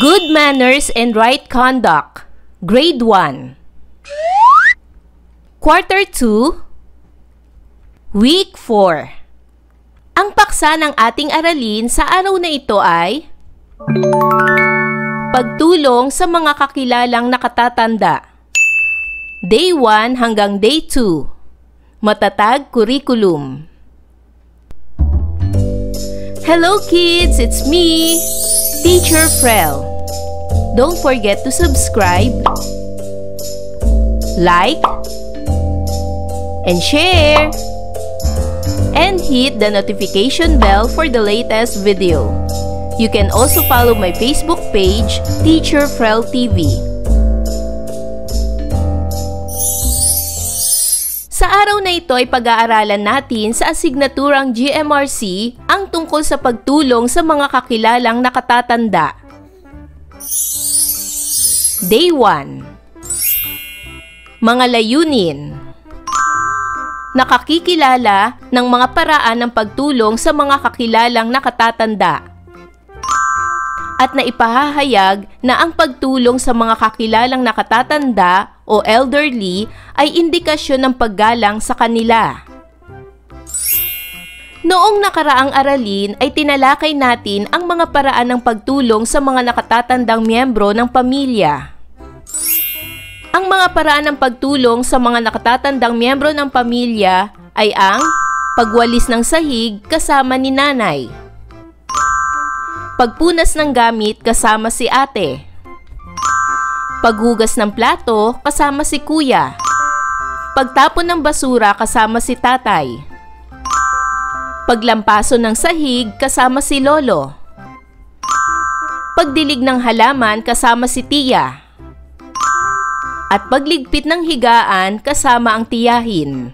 Good Manners and Right Conduct, Grade 1. Quarter 2, Week 4. Ang paksa ng ating aralin sa araw na ito ay pagtulong sa mga kakilalang nakatatanda. Day 1 hanggang Day 2. Matatag Curriculum. Hello kids, it's me, Teacher Frel. Don't forget to subscribe, like, and share, and hit the notification bell for the latest video. You can also follow my Facebook page, Teacher Frel TV. Sa araw na ito ay pag-aaralan natin sa asignaturang GMRC ang tungkol sa pagtulong sa mga kakilalang nakatatanda. Day 1. Mga layunin. Nakakikilala ng mga paraan ng pagtulong sa mga kakilalang nakatatanda. At naipahahayag na ang pagtulong sa mga kakilalang nakatatanda o elderly ay indikasyon ng paggalang sa kanila. Noong nakaraang aralin ay tinalakay natin ang mga paraan ng pagtulong sa mga nakatatandang miyembro ng pamilya. Ang mga paraan ng pagtulong sa mga nakatatandang miyembro ng pamilya ay ang pagwalis ng sahig kasama ni nanay, pagpunas ng gamit kasama si ate, paghugas ng plato kasama si kuya, pagtapon ng basura kasama si tatay, paglampaso ng sahig kasama si lolo, pagdilig ng halaman kasama si tiya, at pagligpit ng higaan kasama ang tiyahin.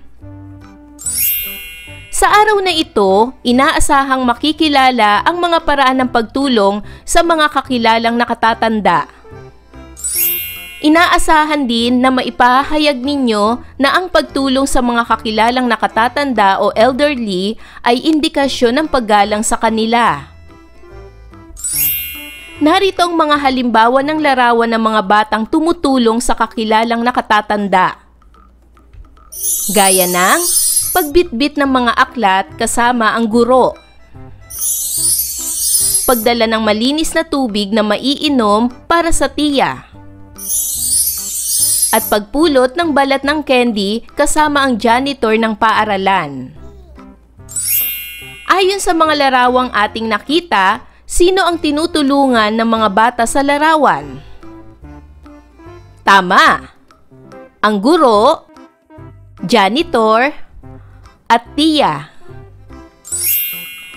Sa araw na ito, inaasahang makikilala ang mga paraan ng pagtulong sa mga kakilalang nakatatanda. Inaasahan din na maipahayag ninyo na ang pagtulong sa mga kakilalang nakatatanda o elderly ay indikasyon ng paggalang sa kanila. Narito ang mga halimbawa ng larawan ng mga batang tumutulong sa kakilalang nakatatanda. Gaya ng pagbitbit ng mga aklat kasama ang guro, pagdala ng malinis na tubig na maiinom para sa tiya, at pagpulot ng balat ng candy kasama ang janitor ng paaralan. Ayon sa mga larawang ating nakita, sino ang tinutulungan ng mga bata sa larawan? Tama! Ang guro, janitor, at tiya.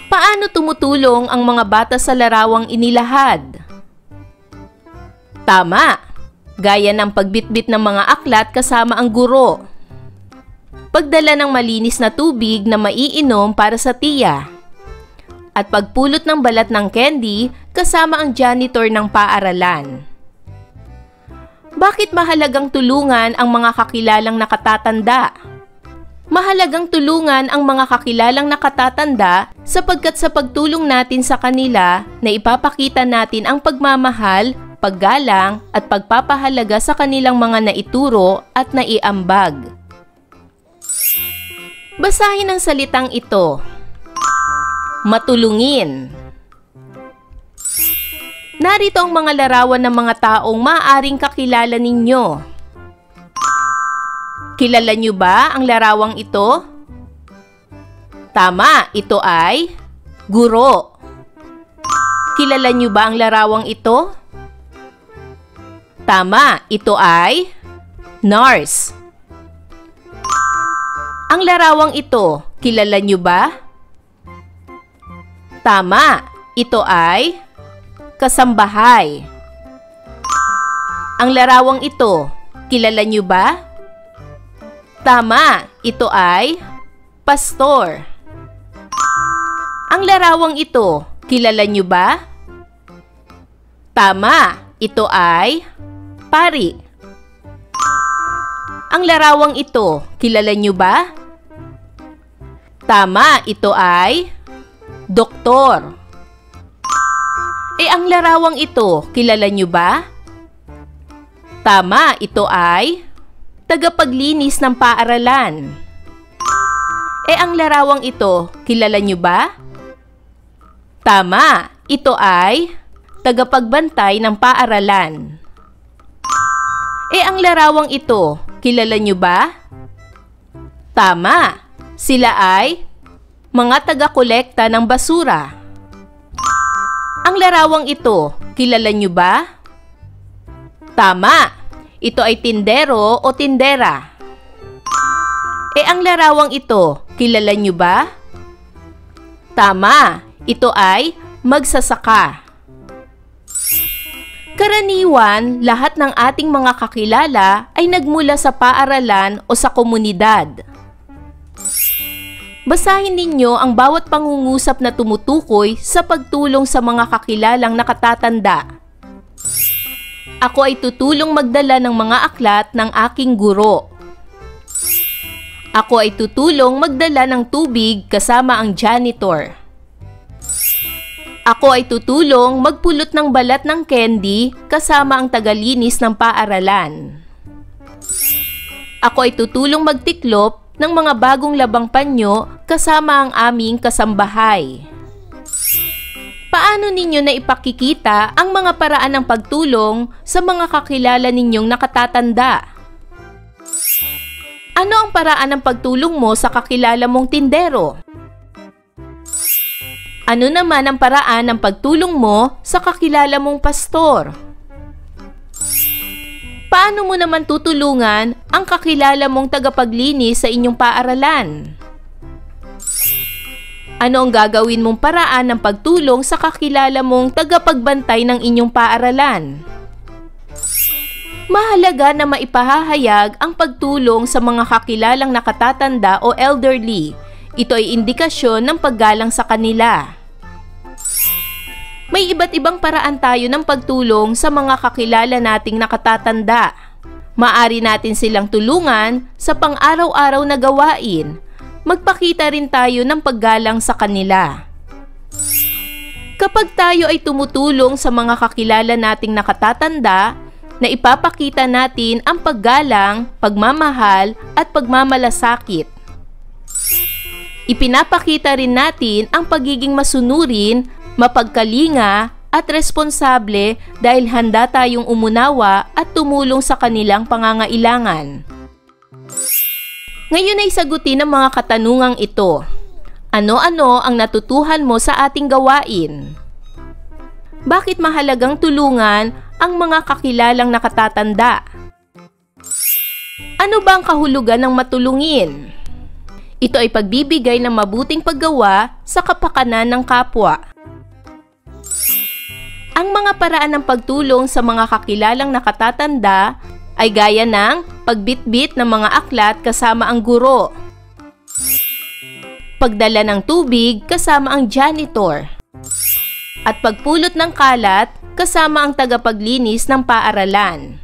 Paano tumutulong ang mga bata sa larawang inilahad? Tama! Gaya ng pagbitbit ng mga aklat kasama ang guro, pagdala ng malinis na tubig na maiinom para sa tiya, at pagpulot ng balat ng candy kasama ang janitor ng paaralan. Bakit mahalagang tulungan ang mga kakilalang nakatatanda? Mahalagang tulungan ang mga kakilalang nakatatanda sapagkat sa pagtulong natin sa kanila na ipapakita natin ang pagmamahal, paggalang at pagpapahalaga sa kanilang mga naituro at naiambag. Basahin ang salitang ito. Matulungin. Narito ang mga larawan ng mga taong maaaring kakilala ninyo. Kilala niyo ba ang larawang ito? Tama, ito ay guro. Kilala niyo ba ang larawang ito? Tama, ito ay nurse. Ang larawang ito, kilala niyo ba? Tama, ito ay kasambahay. Ang larawang ito, kilala niyo ba? Tama, ito ay pastor. Ang larawang ito, kilala niyo ba? Tama, ito ay pari. Ang larawang ito, kilala niyo ba? Tama, ito ay doktor. Ang larawang ito, kilala nyo ba? Tama, ito ay tagapaglinis ng paaralan. Ang larawang ito, kilala nyo ba? Tama, ito ay tagapagbantay ng paaralan. Ang larawang ito, kilala nyo ba? Tama, sila ay mga taga-kolekta ng basura. Ang larawang ito, kilala nyo ba? Tama, ito ay tindero o tindera. Ang larawang ito, kilala nyo ba? Tama, ito ay magsasaka. Karaniwan, lahat ng ating mga kakilala ay nagmula sa paaralan o sa komunidad. Basahin ninyo ang bawat pangungusap na tumutukoy sa pagtulong sa mga kakilalang nakatatanda. Ako ay tutulong magdala ng mga aklat ng aking guro. Ako ay tutulong magdala ng tubig kasama ang janitor. Ako ay tutulong magpulot ng balat ng candy kasama ang tagalinis ng paaralan. Ako ay tutulong magtiklop ng mga bagong labang panyo kasama ang aming kasambahay. Paano ninyo na ipakikita ang mga paraan ng pagtulong sa mga kakilala ninyong nakatatanda? Ano ang paraan ng pagtulong mo sa kakilala mong tindero? Ano naman ang paraan ng pagtulong mo sa kakilala mong pastor? Paano mo naman tutulungan ang kakilala mong tagapaglinis sa inyong paaralan? Ano ang gagawin mong paraan ng pagtulong sa kakilala mong tagapagbantay ng inyong paaralan? Mahalaga na maipahahayag ang pagtulong sa mga kakilalang nakatatanda o elderly. Ito ay indikasyon ng paggalang sa kanila. May iba't ibang paraan tayo ng pagtulong sa mga kakilala nating nakatatanda. Maari natin silang tulungan sa pang-araw-araw na gawain. Magpakita rin tayo ng paggalang sa kanila. Kapag tayo ay tumutulong sa mga kakilala nating nakatatanda, na ipapakita natin ang paggalang, pagmamahal at pagmamalasakit. Ipinapakita rin natin ang pagiging masunurin, mapagkalinga at responsable dahil handa tayong umunawa at tumulong sa kanilang pangangailangan. Ngayon ay sagutin ang mga katanungang ito. Ano-ano ang natutuhan mo sa ating gawain? Bakit mahalagang tulungan ang mga kakilalang nakatatanda? Ano ba ang kahulugan ng matulungin? Ito ay pagbibigay ng mabuting paggawa sa kapakanan ng kapwa. Ang mga paraan ng pagtulong sa mga kakilalang nakatatanda ay gaya ng pagbitbit ng mga aklat kasama ang guro, pagdala ng tubig kasama ang janitor, at pagpulot ng kalat kasama ang tagapaglinis ng paaralan.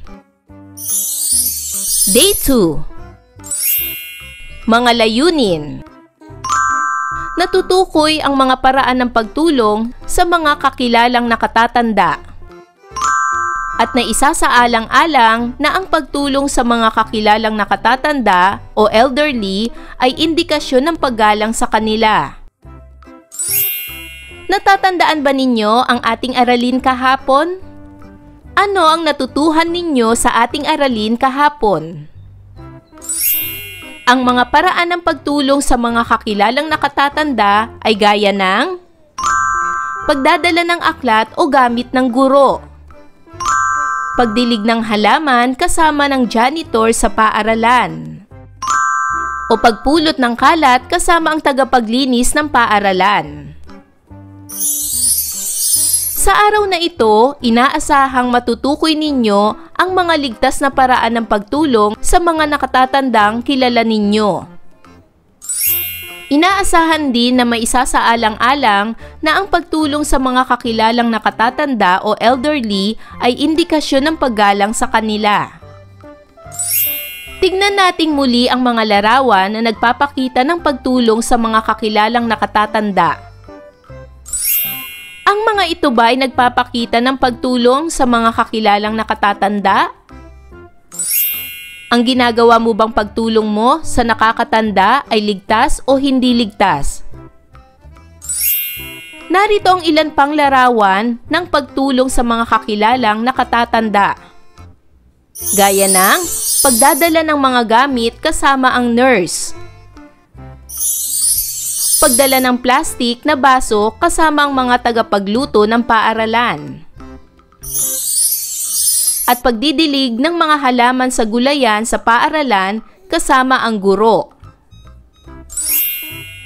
Day 2. Mga layunin. Natutukoy ang mga paraan ng pagtulong sa mga kakilalang nakatatanda. At naisasaalang-alang na ang pagtulong sa mga kakilalang nakatatanda o elderly ay indikasyon ng paggalang sa kanila. Natatandaan ba ninyo ang ating aralin kahapon? Ano ang natutuhan ninyo sa ating aralin kahapon? Ang mga paraan ng pagtulong sa mga kakilalang nakatatanda ay gaya ng pagdadala ng aklat o gamit ng guro, pagdilig ng halaman kasama ng janitor sa paaralan, o pagpulot ng kalat kasama ang tagapaglinis ng paaralan. Sa araw na ito, inaasahang matutukoy ninyo ang mga ligtas na paraan ng pagtulong sa mga nakatatandang kilala ninyo. Inaasahan din na maisasaalang-alang na ang pagtulong sa mga kakilalang nakatatanda o elderly ay indikasyon ng paggalang sa kanila. Tignan nating muli ang mga larawan na nagpapakita ng pagtulong sa mga kakilalang nakatatanda. Ang mga ito ba ay nagpapakita ng pagtulong sa mga kakilalang nakatatanda? Ang ginagawa mo bang pagtulong mo sa nakakatanda ay ligtas o hindi ligtas? Narito ang ilan pang larawan ng pagtulong sa mga kakilalang nakatatanda. Gaya ng pagdadala ng mga gamit kasama ang nurse. Pagdala ng plastik na baso kasama ang mga tagapagluto ng paaralan. At pagdidilig ng mga halaman sa gulayan sa paaralan kasama ang guro.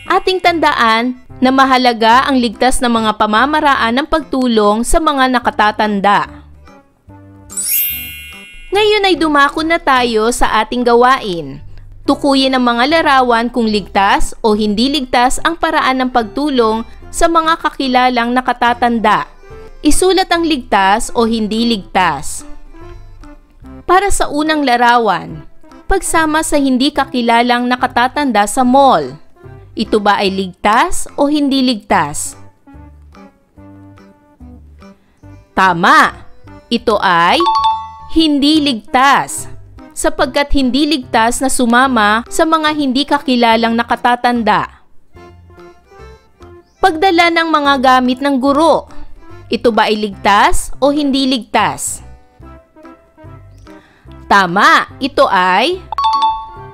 Ating tandaan na mahalaga ang ligtas na mga pamamaraan ng pagtulong sa mga nakatatanda. Ngayon ay dumako na tayo sa ating gawain. Tukuyin ang mga larawan kung ligtas o hindi ligtas ang paraan ng pagtulong sa mga kakilalang nakatatanda. Isulat ang ligtas o hindi ligtas. Para sa unang larawan, pagsama sa hindi kakilalang nakatatanda sa mall. Ito ba ay ligtas o hindi ligtas? Tama! Ito ay hindi ligtas, sapagkat hindi ligtas na sumama sa mga hindi kakilalang nakatatanda. Pagdala ng mga gamit ng guro. Ito ba ay ligtas o hindi ligtas? Tama, ito ay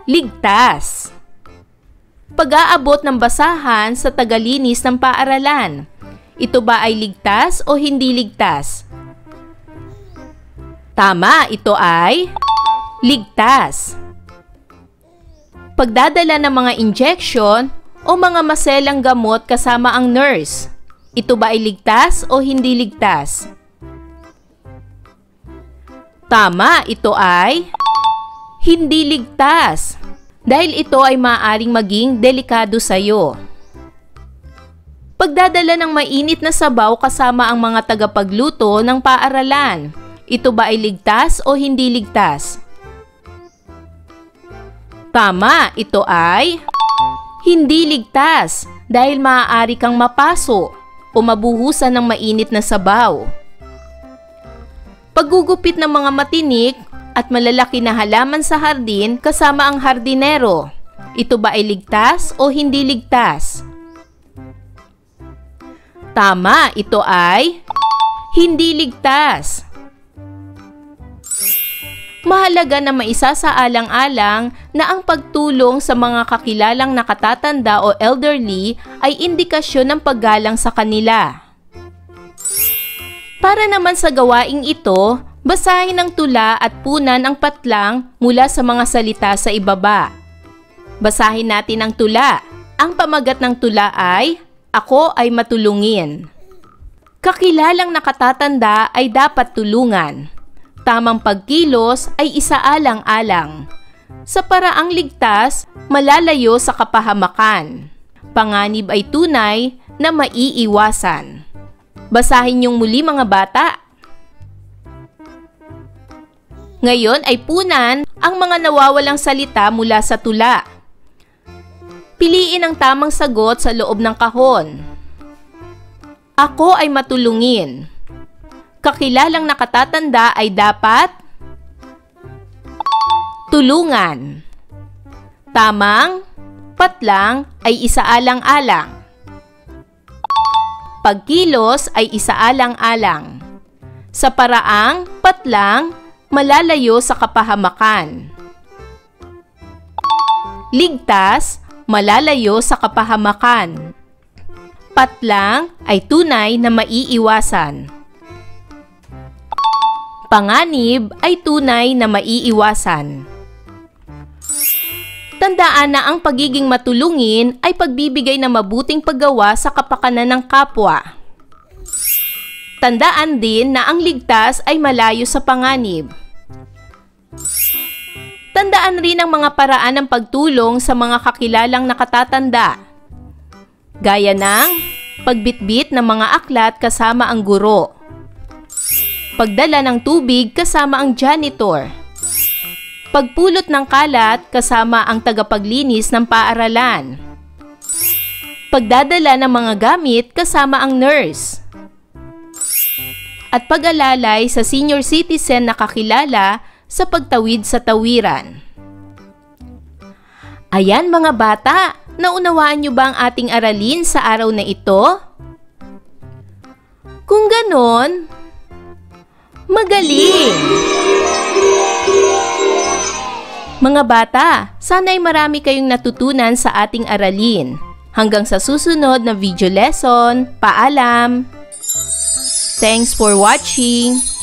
ligtas. Pag-aabot ng basahan sa tagalinis ng paaralan. Ito ba ay ligtas o hindi ligtas? Tama, ito ay ligtas. Pagdadala ng mga injection o mga maselang gamot kasama ang nurse. Ito ba ay ligtas o hindi ligtas? Tama, ito ay hindi ligtas dahil ito ay maaaring maging delikado sa iyo. Pagdadala ng mainit na sabaw kasama ang mga tagapagluto ng paaralan. Ito ba ay ligtas o hindi ligtas? Tama, ito ay hindi ligtas dahil maaari kang mapaso o mabuhusan ng mainit na sabaw. Paggugupit ng mga matinik at malalaki na halaman sa hardin kasama ang hardinero. Ito ba ay ligtas o hindi ligtas? Tama, ito ay hindi ligtas. Mahalaga na maisasaalang-alang na ang pagtulong sa mga kakilalang nakatatanda o elderly ay indikasyon ng paggalang sa kanila. Para naman sa gawaing ito, basahin ang tula at punan ang patlang mula sa mga salita sa ibaba. Basahin natin ang tula. Ang pamagat ng tula ay, "Ako ay matulungin." Kakilalang nakatatanda ay dapat tulungan. Tamang pagkilos ay isaalang-alang. Sa paraang ligtas, malalayo sa kapahamakan. Panganib ay tunay na maiiwasan. Basahin niyong muli mga bata. Ngayon ay punan ang mga nawawalang salita mula sa tula. Piliin ang tamang sagot sa loob ng kahon. Ako ay matulungin. Kakilalang nakatatanda ay dapat tulungan. Tamang patlang ay isaalang-alang. Pagkilos ay isaalang-alang. Sa paraang patlang, malalayo sa kapahamakan. Ligtas, malalayo sa kapahamakan. Patlang ay tunay na maiiwasan. Panganib ay tunay na maiiwasan. Tandaan na ang pagiging matulungin ay pagbibigay ng mabuting paggawa sa kapakanan ng kapwa. Tandaan din na ang ligtas ay malayo sa panganib. Tandaan rin ang mga paraan ng pagtulong sa mga kakilalang nakatatanda. Gaya ng pagbitbit ng mga aklat kasama ang guro. Pagdala ng tubig kasama ang janitor. Pagpulot ng kalat kasama ang tagapaglinis ng paaralan. Pagdadala ng mga gamit kasama ang nurse. at pag-alalay sa senior citizen na kakilala sa pagtawid sa tawiran. Ayan mga bata, naunawaan niyo ba ang ating aralin sa araw na ito? Kung ganon, magaling! Mga bata, sana'y marami kayong natutunan sa ating aralin. Hanggang sa susunod na video lesson, paalam! Thanks for watching!